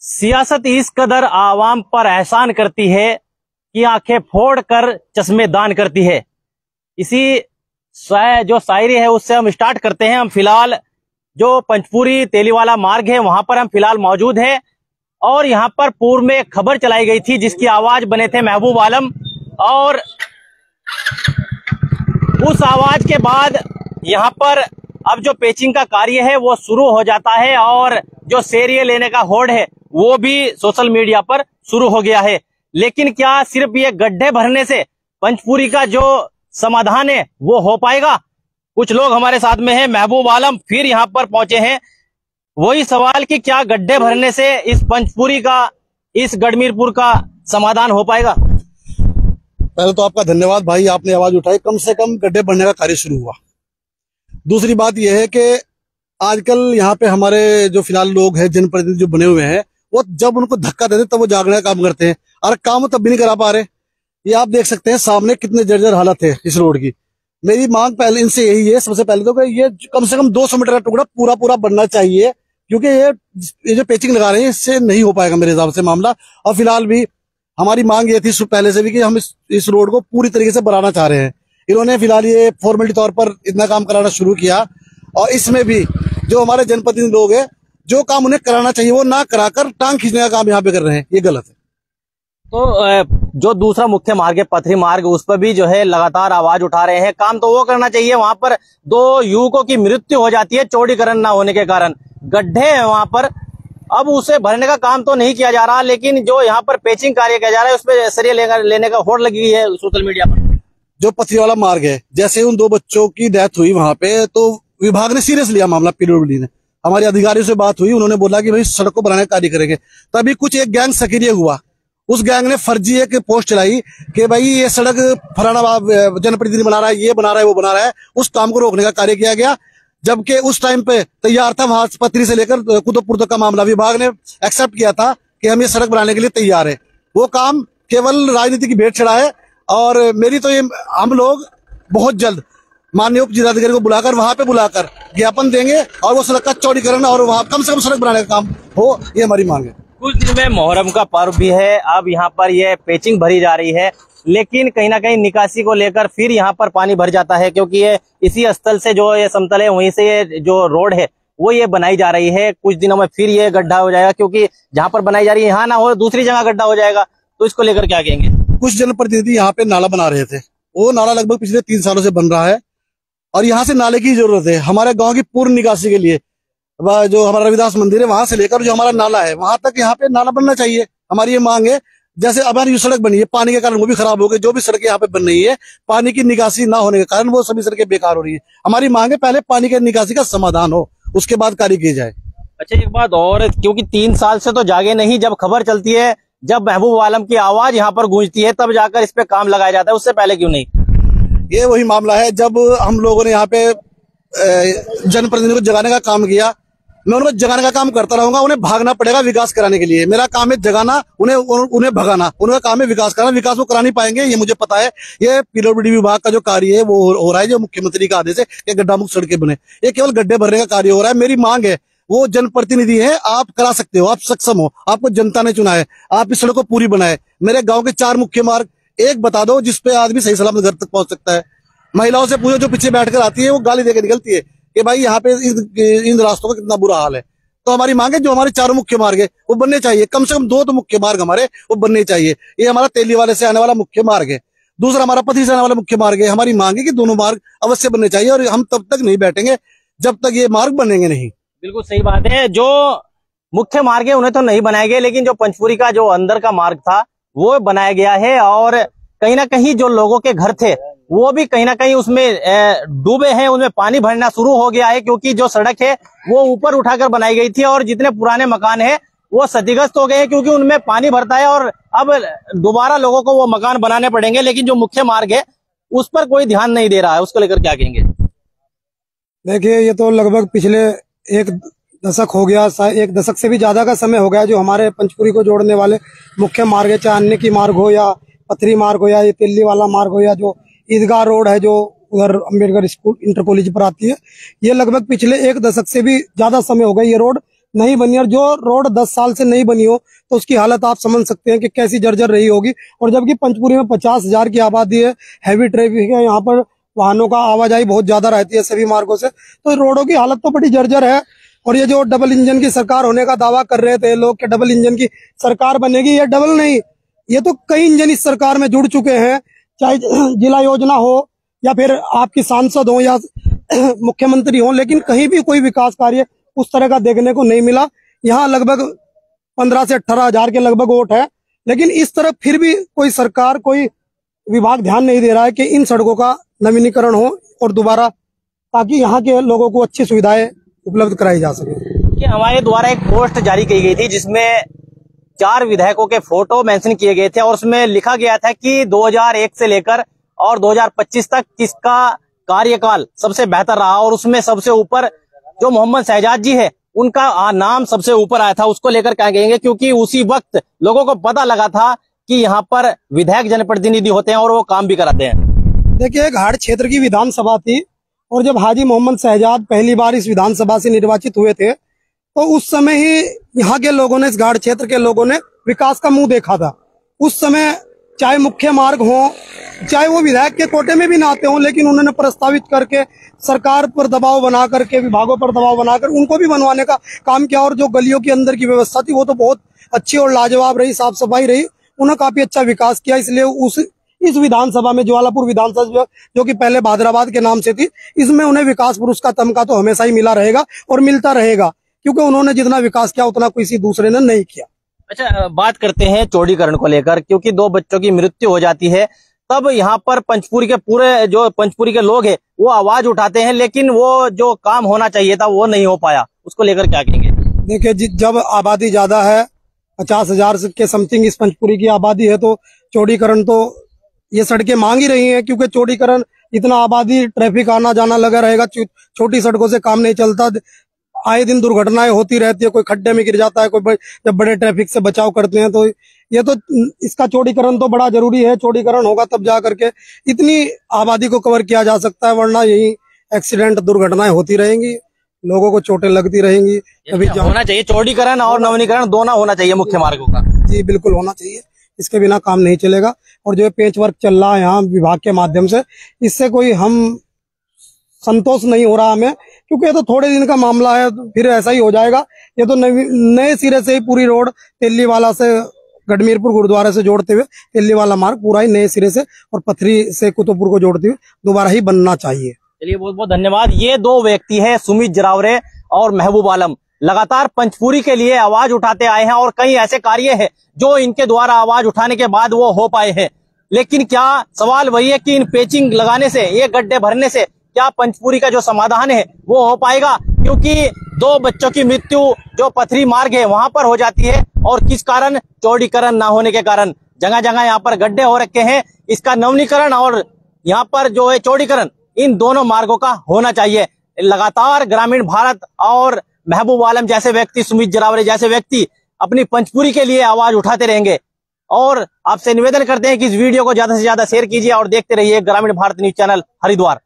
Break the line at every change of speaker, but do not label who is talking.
सियासत इस कदर आवाम पर एहसान करती है कि आंखें फोड़ कर चश्मे दान करती है। इसी जो शायरी है उससे हम स्टार्ट करते हैं। हम फिलहाल जो पंचपुरी तेलीवाला मार्ग है वहां पर हम फिलहाल मौजूद हैं और यहाँ पर पूर्व में खबर चलाई गई थी जिसकी आवाज बने थे महबूब आलम, और उस आवाज के बाद यहाँ पर अब जो पेचिंग का कार्य है वो शुरू हो जाता है और जो सेरिये लेने का होड़ है वो भी सोशल मीडिया पर शुरू हो गया है। लेकिन क्या सिर्फ ये गड्ढे भरने से पंचपुरी का जो समाधान है वो हो पाएगा? कुछ लोग हमारे साथ में हैं। महबूब आलम फिर यहाँ पर पहुंचे हैं। वही सवाल कि क्या गड्ढे भरने से इस पंचपुरी का, इस गढ़मीरपुर का समाधान हो पाएगा?
पहले तो आपका धन्यवाद भाई, आपने आवाज उठाई, कम से कम गड्ढे भरने का कार्य शुरू हुआ। दूसरी बात यह है कि आजकल यहाँ पे हमारे जो फिलहाल लोग हैं, जनप्रतिनिधि जो बने हुए हैं, वो जब उनको धक्का देते तब वो जागने का काम करते हैं और काम तब भी नहीं करा पा रहे। ये आप देख सकते हैं सामने कितने जर्जर हालत है इस रोड की। मेरी मांग पहले इनसे यही है, सबसे पहले तो कि ये कम से कम 200 मीटर का टुकड़ा पूरा पूरा बनना चाहिए, क्योंकि ये जो पेचिंग लगा रहे हैं इससे नहीं हो पाएगा मेरे हिसाब से मामला। और फिलहाल भी हमारी मांग ये थी पहले से भी कि हम इस रोड को पूरी तरीके से बनाना चाह रहे हैं। इन्होंने फिलहाल ये फॉर्मेलिटी तौर पर इतना काम कराना शुरू किया और इसमें भी जो हमारे जनप्रतिनिधि लोग हैं, जो काम उन्हें कराना चाहिए वो ना कराकर टांग खींचने का काम यहाँ पे कर रहे हैं, ये गलत है।
तो जो दूसरा मुख्य मार्ग है पथरी मार्ग, उस पर भी जो है लगातार आवाज उठा रहे हैं। काम तो वो करना चाहिए। वहां पर 2 युवकों की मृत्यु हो जाती है चौड़ीकरण ना होने के कारण, गड्ढे हैं वहां पर। अब उसे भरने का काम तो नहीं किया जा रहा, लेकिन जो यहाँ पर पेचिंग कार्य किया जा रहा है उसमें सरिया लेने का होड़ लगी है सोशल मीडिया पर।
जो पथरी वाला मार्ग है, जैसे उन 2 बच्चों की डेथ हुई वहां पे, तो विभाग ने सीरियस लिया मामला। पीडब्ल्यूडी ने, हमारे अधिकारियों से बात हुई, उन्होंने बोला कि भाई सड़क को बनाने का कार्य करेंगे। तभी कुछ एक गैंग सक्रिय हुआ, उस गैंग ने फर्जी एक पोस्ट चलाई कि भाई ये सड़क फलाना जनप्रतिनिधि बना रहा है, ये बना रहा है, वो बना रहा है। उस काम को रोकने का कार्य किया गया, जबकि उस टाइम पे तैयार था वहां पथरी से लेकर कुतुबपुर तक का मामला। विभाग ने एक्सेप्ट किया था कि हम ये सड़क बनाने के लिए तैयार है। वो काम केवल राजनीति की भेंट चढ़ा है और मेरी तो ये, हम लोग बहुत जल्द माननीय उप जिलाधिकारी को बुलाकर वहां पे बुलाकर ज्ञापन देंगे और वो सड़क का चौड़ीकरण और वहां कम से कम सड़क बनाने का काम हो, ये हमारी मांग है।
कुछ दिन में मोहर्रम का पर्व भी है। अब यहाँ पर ये पेचिंग भरी जा रही है, लेकिन कहीं ना कहीं निकासी को लेकर फिर यहाँ पर पानी भर जाता है, क्योंकि ये इसी स्थल से जो ये समतल है वहीं से ये जो रोड है वो ये बनाई जा रही है। कुछ दिनों में फिर ये गड्ढा हो जाएगा, क्योंकि जहाँ पर बनाई जा रही है यहाँ ना हो, दूसरी जगह गड्ढा हो जाएगा। तो इसको लेकर क्या कहेंगे?
कुछ जनप्रतिनिधि यहाँ पे नाला बना रहे थे, वो नाला लगभग पिछले 3 सालों से बन रहा है और यहाँ से नाले की जरूरत है हमारे गांव की पूर्ण निकासी के लिए। जो हमारा रविदास मंदिर है वहां से लेकर जो हमारा नाला है वहां तक यहाँ पे नाला बनना चाहिए। हमारी ये मांग है। जैसे हमारी जो सड़क बनी है पानी के कारण वो भी खराब हो गई। जो भी सड़कें यहाँ पे बन रही है पानी की निकासी ना होने के कारण वो सभी सड़कें बेकार हो रही है। हमारी मांग है पहले पानी की निकासी का समाधान हो, उसके बाद कार्य किया जाए।
अच्छा, एक बात और, क्योंकि 3 साल से तो जागे नहीं, जब खबर चलती है, जब महबूब आलम की आवाज यहाँ पर गूंजती है तब जाकर इस पे काम लगाया जाता है, उससे पहले क्यों नहीं?
ये वही मामला है। जब हम लोगों ने यहाँ पे जनप्रतिनिधि को जगाने का काम किया, मैं उनको जगाने का काम करता रहूंगा। उन्हें भागना पड़ेगा विकास कराने के लिए। मेरा काम है जगाना, उन्हें भगाना। उनका काम है विकास कराना। विकास वो करा नहीं पाएंगे, ये मुझे पता है। ये पीडब्ल्यूडी विभाग का जो कार्य है वो हो रहा है, जो मुख्यमंत्री का आदेश है कि गड्ढा मुक्त सड़कें बने। ये केवल गड्ढे भरने का कार्य हो रहा है। मेरी मांग है, वो जनप्रतिनिधि है, आप करा सकते हो, आप सक्षम हो, आपको जनता ने चुना है, आप इस सड़क को पूरी बनाए। मेरे गाँव के 4 मुख्य मार्ग एक बता दो जिसपे आदमी सही सलामत घर तक पहुंच सकता है। महिलाओं से पूछो जो पीछे बैठकर आती है, वो गाली देकर निकलती है कि भाई यहाँ पे इन रास्तों का कितना बुरा हाल है। तो हमारी मांग है जो हमारे 4 मुख्य मार्ग है वो बनने चाहिए। कम से कम 2 तो मुख्य मार्ग हमारे वो बनने चाहिए। ये हमारा तेलीवाले से आने वाला मुख्य मार्ग है, दूसरा हमारा पथरी से आने वाला मुख्य मार्ग है। हमारी मांग है कि दोनों मार्ग अवश्य बनने चाहिए और हम तब तक नहीं बैठेंगे जब तक ये मार्ग बनेंगे नहीं।
बिल्कुल सही बात है। जो मुख्य मार्ग है उन्हें तो नहीं बनाए गए, लेकिन जो पंचपुरी का जो अंदर का मार्ग था वो बनाया गया है और कहीं ना कहीं जो लोगों के घर थे वो भी कहीं ना कहीं उसमें डूबे हैं, उनमें पानी भरना शुरू हो गया है, क्योंकि जो सड़क है वो ऊपर उठाकर बनाई गई थी और जितने पुराने मकान हैं वो क्षतिग्रस्त हो गए हैं, क्योंकि उनमें पानी भरता है और अब दोबारा लोगों को वो मकान बनाने पड़ेंगे। लेकिन जो मुख्य मार्ग है उस पर कोई ध्यान नहीं दे रहा है, उसको लेकर क्या कहेंगे?
देखिए, ये तो लगभग पिछले 1 दशक हो गया, 1 दशक से भी ज्यादा का समय हो गया जो हमारे पंचपुरी को जोड़ने वाले मुख्य मार्ग है, चाहे अन्य की मार्ग हो या पथरी मार्ग हो या ये तिल्ली वाला मार्ग हो या जो ईदगाह रोड है जो उधर अम्बेडकर स्कूल इंटर कॉलेज पर आती है, ये लगभग पिछले 1 दशक से भी ज्यादा समय हो गया ये रोड नहीं बनी, और जो रोड 10 साल से नहीं बनी हो तो उसकी हालत आप समझ सकते हैं कि कैसी जर्जर रही होगी। और जबकि पंचपुरी में 50,000 की आबादी है, हैवी ट्रैफिक है, यहाँ पर वाहनों का आवाजाही बहुत ज्यादा रहती है सभी मार्गों से, तो रोडों की हालत तो बड़ी जर्जर है। और ये जो डबल इंजन की सरकार होने का दावा कर रहे थे लोग कि डबल इंजन की सरकार बनेगी, ये डबल नहीं, ये तो कई इंजन इस सरकार में जुड़ चुके हैं, चाहे जिला योजना हो या फिर आपकी सांसद हो या मुख्यमंत्री हो, लेकिन कहीं भी कोई विकास कार्य उस तरह का देखने को नहीं मिला। यहाँ लगभग 15 से 18,000 के लगभग वोट है, लेकिन इस तरफ फिर भी कोई सरकार, कोई विभाग ध्यान नहीं दे रहा है कि इन सड़कों का नवीनीकरण हो और दोबारा, ताकि यहाँ के लोगों को अच्छी सुविधाएं उपलब्ध कराई जा सके।
कि हमारे द्वारा एक पोस्ट जारी की गई थी जिसमें 4 विधायकों के फोटो मेंशन किए गए थे और उसमें लिखा गया था कि 2001 से लेकर और 2025 तक किसका कार्यकाल सबसे बेहतर रहा, और उसमें सबसे ऊपर जो मोहम्मद शहजाद जी है उनका नाम सबसे ऊपर आया था। उसको लेकर क्या कहेंगे, क्योंकि उसी वक्त लोगों को पता लगा था कि यहाँ पर विधायक जनप्रतिनिधि होते हैं और वो काम भी कराते हैं।
देखिए, घाट क्षेत्र की विधानसभा थी और जब हाजी मोहम्मद शहजाद पहली बार इस विधानसभा से निर्वाचित हुए थे तो उस समय ही यहाँ के लोगों ने, इस घाट क्षेत्र के लोगों ने विकास का मुंह देखा था। उस समय चाहे मुख्य मार्ग हो, चाहे वो विधायक के कोटे में भी ना आते हों, लेकिन उन्होंने प्रस्तावित करके सरकार पर दबाव बना करके, विभागों पर दबाव बनाकर उनको भी बनवाने का काम किया। और जो गलियों के अंदर की व्यवस्था थी वो तो बहुत अच्छी और लाजवाब रही, साफ सफाई रही, उन्होंने काफी अच्छा विकास किया। इसलिए इस विधानसभा में, ज्वालापुर विधानसभा जो कि पहले भादराबाद के नाम से थी, इसमें उन्हें विकास पुरुष का तमगा तो हमेशा ही मिला रहेगा और मिलता रहेगा, क्योंकि उन्होंने जितना विकास किया उतना किसी दूसरे ने नहीं किया।
अच्छा, बात करते हैं चौड़ीकरण को लेकर, क्योंकि 2 बच्चों की मृत्यु हो जाती है तब यहाँ पर पंचपुरी के पूरे जो पंचपुरी के लोग हैं वो आवाज उठाते हैं, लेकिन वो जो काम होना चाहिए था वो नहीं हो पाया। उसको लेकर क्या कहेंगे?
देखिए, जब आबादी ज्यादा है, 50,000 के समथिंग इस पंचपुरी की आबादी है, तो चौड़ीकरण तो ये सड़कें मांग ही रही हैं, क्योंकि चौड़ीकरण, इतना आबादी, ट्रैफिक आना जाना लगा रहेगा, छोटी सड़कों से काम नहीं चलता, आए दिन दुर्घटनाएं होती रहती है, कोई खड्डे में गिर जाता है, कोई जब बड़े ट्रैफिक से बचाव करते हैं, तो ये तो इसका चौड़ीकरण तो बड़ा जरूरी है। चौड़ीकरण होगा तब जा करके इतनी आबादी को कवर किया जा सकता है, वरना यही एक्सीडेंट, दुर्घटनाएं होती रहेंगी, लोगों को चोटें लगती रहेंगी।
अभी होना चाहिए चौड़ीकरण और नवीनीकरण दोनों होना चाहिए मुख्य मार्गों का।
जी बिल्कुल होना चाहिए, इसके बिना काम नहीं चलेगा। और जो पेच वर्क चल रहा है यहाँ विभाग के माध्यम से, इससे कोई हम संतोष नहीं हो रहा हमें, क्योंकि ये तो थोड़े दिन का मामला है, फिर ऐसा ही हो जाएगा। ये तो नए सिरे से ही पूरी रोड तेलीवाला से गढ़मीरपुर गुरुद्वारा से जोड़ते हुए तेलीवाला मार्ग पूरा ही नए सिरे से और पथरी से कुतुबपुर को जोड़ते हुए दोबारा ही बनना चाहिए।
चलिए, बहुत बहुत धन्यवाद। ये 2 व्यक्ति हैं, सुमित जरावरे और महबूब आलम, लगातार पंचपुरी के लिए आवाज उठाते आए हैं और कई ऐसे कार्य हैं जो इनके द्वारा आवाज उठाने के बाद वो हो पाए हैं। लेकिन क्या सवाल वही है कि इन पेचिंग लगाने से, ये गड्ढे भरने से क्या पंचपुरी का जो समाधान है वो हो पाएगा? क्योंकि 2 बच्चों की मृत्यु जो पथरी मार्ग है वहां पर हो जाती है, और किस कारण? चौड़ीकरण ना होने के कारण। जगह जगह यहाँ पर गड्ढे हो रखे हैं। इसका नवीनीकरण और यहाँ पर जो है चौड़ीकरण, इन दोनों मार्गों का होना चाहिए। लगातार ग्रामीण भारत और महबूब आलम जैसे व्यक्ति, सुमित जरावरे जैसे व्यक्ति अपनी पंचपुरी के लिए आवाज उठाते रहेंगे। और आपसे निवेदन करते हैं कि इस वीडियो को ज्यादा से ज्यादा शेयर कीजिए और देखते रहिए ग्रामीण भारत न्यूज चैनल हरिद्वार।